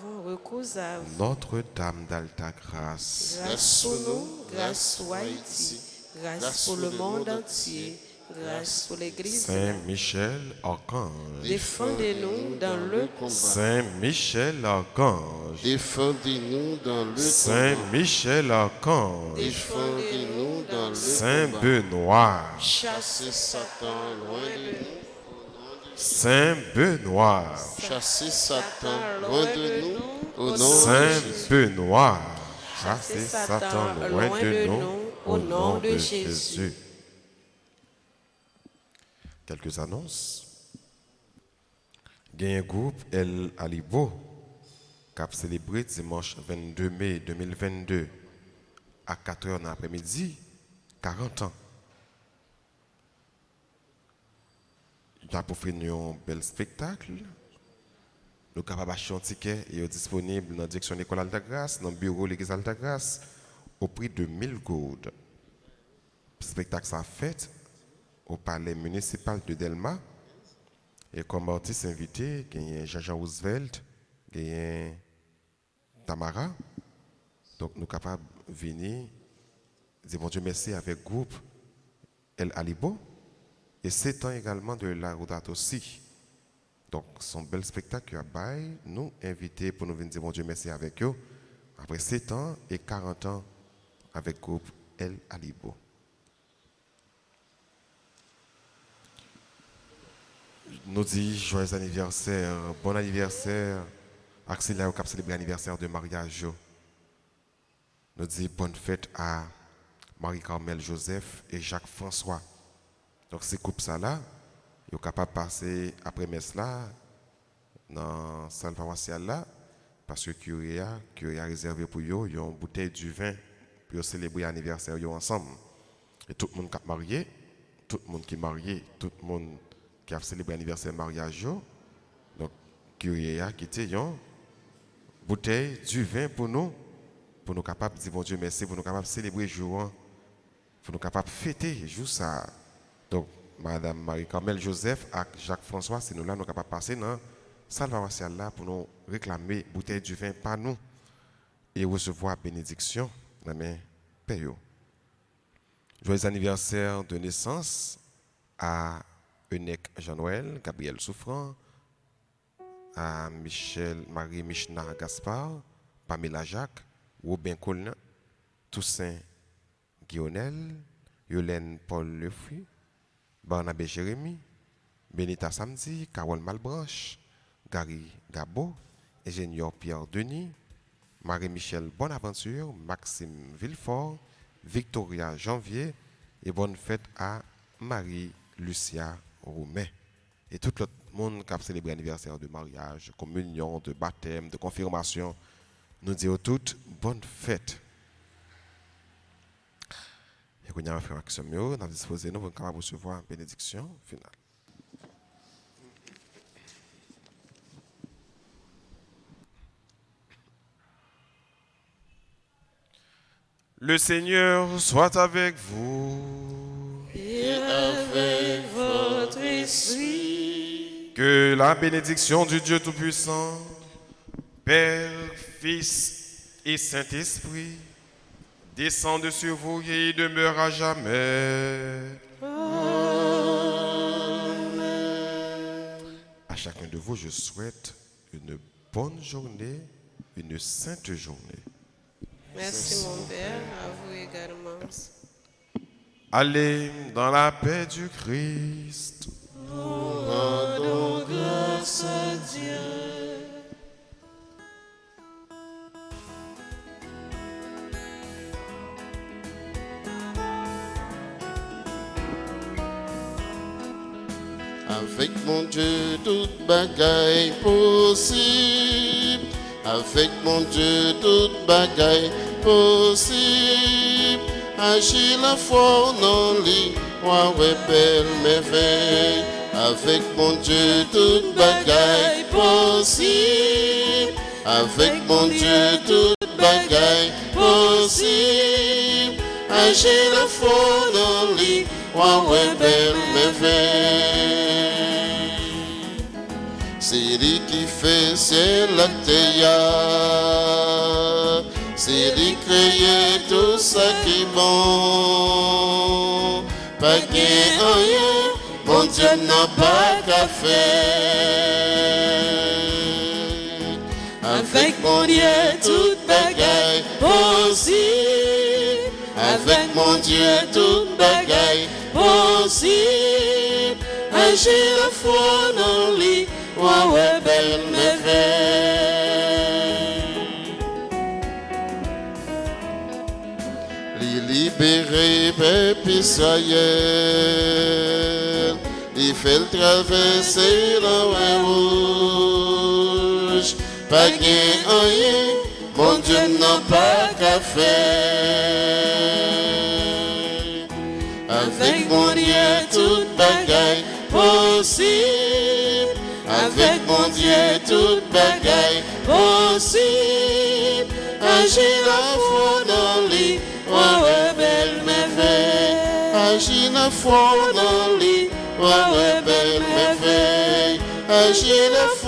S4: Bon recours à vous.
S2: Notre-Dame d'Alta Grâce,
S4: Grâce pour nous, grâce pour Haïti, grâce pour le monde entier, grâce pour l'Église.
S2: Saint Michel Archange,
S4: Défendez-nous dans le combat.
S2: Saint Michel Archange,
S1: défendez-nous dans le
S2: Saint
S1: combat.
S2: Michel Archange,
S1: Défendez-nous dans le
S2: Saint
S1: combat.
S2: Benoît,
S1: Chassez Satan loin de nous.
S2: Saint Benoît,
S1: Chassez Satan loin de nous. Au nom de
S2: Saint
S1: Jésus.
S2: Benoît, chassez Satan loin de nous, au nom de Jésus. Quelques annonces. Il y a un groupe El Alibo qui a célébré dimanche 22 mai 2022 à 4h dans l'après-midi, 40 ans. Il a pour faire un bel spectacle. nous sommes capables d'acheter un ticket et est disponible dans la direction de l'école Altagrace, dans le bureau de l'église Altagrace, au prix de 1000 gourdes. Le spectacle s'est fait au palais municipal de Delma. Et comme artiste invité, il y a Jean-Jean Roosevelt, il y a Tamara. Donc nous sommes capables de venir, dire bon Dieu merci avec le groupe El Alibo. Et c'est temps également de la Roudate aussi. Donc, son bel spectacle à Baye, nous invités pour nous venir dire bon Dieu merci avec eux. Après 7 ans et 40 ans avec le groupe El Alibo. Nous disons joyeux anniversaire, bon anniversaire. Axel au cap célébrer l'anniversaire de mariage. Nous disons bonne fête à Marie-Carmel Joseph et Jacques François. Donc, ces couples là, ils sont capables de passer après messe là, dans la salle paroissiale là, parce que Curie a réservé pour eux, ils ont une bouteille du vin pour célébrer l'anniversaire ensemble. Et tout le monde qui est marié, tout le monde qui est marié, tout le monde qui a célébré l'anniversaire mariage, donc Curie a quitté une bouteille du vin pour nous capables de dire bon Dieu merci, pour nous capables de célébrer le jour, pour nous capables de fêter le jour ça. Donc, Madame Marie-Carmel Joseph et Jacques-François, c'est nous là, nous sommes capables de passer dans la salle paroissiale là pour nous réclamer bouteille du vin par nous et recevoir bénédiction dans mes pères. Joyeux anniversaire de naissance à Eunec Jean-Noël, Gabriel Souffrant, à Michel Marie Michna Gaspard, Pamela Jacques, Robin Colin, Toussaint Guillonel, Yolène Paul Lefouy, Barnabé Jérémy, Benita Samedi, Carole Malbranche, Gary Gabo, ingénieur Pierre Denis, Marie-Michel Bonaventure, Maxime Villefort, Victoria Janvier et bonne fête à Marie-Lucia Roumet. Et tout le monde qui a célébré l'anniversaire de mariage, de communion, de baptême, de confirmation, nous disons toutes bonne fête. Et qu'on y a fait action mieux, nous avons disposé nous pour recevoir une bénédiction finale. Le Seigneur soit avec vous.
S1: Et avec votre esprit.
S2: Que la bénédiction du Dieu Tout-Puissant, Père, Fils et Saint-Esprit, descende sur vous et demeure à jamais.
S1: Amen.
S2: À chacun de vous, je souhaite une bonne journée, une sainte journée.
S4: Merci mon Père, à vous également.
S2: Allez dans la paix du Christ.
S1: Nous rendons grâce à Dieu. Avec mon Dieu, toute bagaille possible. Avec mon Dieu, toute bagaille possible. Agis la foi non lit, ouais belle merveille. Avec mon Dieu, toute bagaille possible. Avec mon Dieu, toute bagaille possible. Agis la foi non lit, ouais belle merveille. C'est lui qui fait ciel la terre. C'est lui qui crée tout ça qui est bon. Pas gain rien, mon Dieu n'a pas qu'à faire. Avec mon Dieu, toute bagaille possible. Avec mon Dieu, toute bagaille possible. Agir la foi dans lui. Ouais, belle merveille. Les libérer, peuple Israël. Il fait le traverser la mer rouge. Pas gain rien, mon Dieu n'a pas qu'à faire. Avec mon Dieu, toute bagaille possible. Avec mon Dieu, toute bagaille possible. Agis la foi dans lui, ouais, belle merveille. Agis la foi dans lui, ouais, belle merveille. Agis la foi.